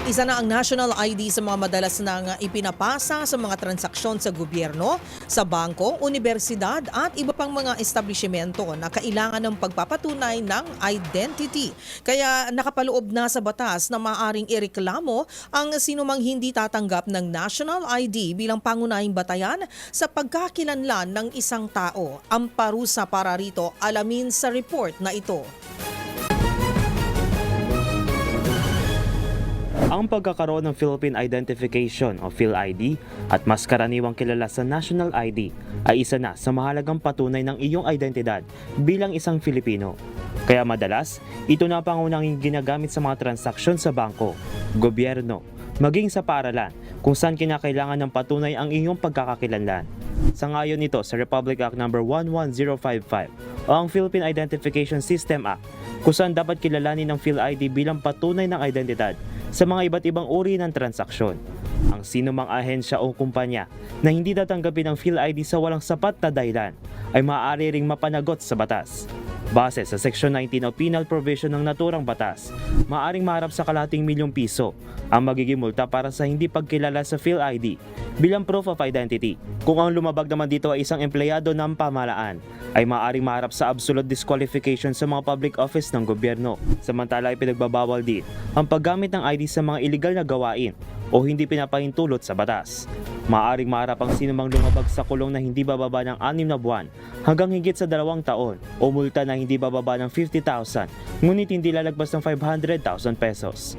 Isa na ang national ID sa mga madalas nang ipinapasa sa mga transaksyon sa gobyerno, sa bangko, universidad at iba pang mga establishmento na kailangan ng pagpapatunay ng identity. Kaya nakapaloob na sa batas na maaaring ireklamo ang sinumang hindi tatanggap ng national ID bilang pangunahing batayan sa pagkakilanlan ng isang tao. Ang parusa para rito alamin sa report na ito. Ang pagkakaroon ng Philippine Identification o PhilID at mas karaniwang kilala sa National ID ay isa na sa mahalagang patunay ng iyong identidad bilang isang Filipino. Kaya madalas, ito na pangunahing ginagamit sa mga transaksyon sa bangko, gobyerno, maging sa paaralan kung saan kinakailangan ng patunay ang iyong pagkakakilanlan. Sangayon ito sa Republic Act No. 11055 o ang Philippine Identification System Act kung saan dapat kilalanin ng PhilID bilang patunay ng identidad sa mga iba't ibang uri ng transaksyon. Ang sinumang ahensya o kumpanya na hindi tatanggapin ang PhilID sa walang sapat na dahilan ay maaari ring mapanagot sa batas. Base sa Section 19 o Penal Provision ng naturang batas, maaaring maharap sa kalahating milyong piso ang magiging multa para sa hindi pagkilala sa PhilID bilang proof of identity. Kung ang lumabag naman dito ay isang empleyado ng pamahalaan, ay maaaring maharap sa absolute disqualification sa mga public office ng gobyerno. Samantala ay pinagbabawal din ang paggamit ng ID sa mga iligal na gawain o hindi pinapahintulot sa batas. Maaaring maharap ang sinumang lumabag sa kulong na hindi bababa ng 6 na buwan hanggang higit sa 2 taon o multa na hindi bababa ng 50,000 ngunit hindi lalagpas ng 500,000 pesos.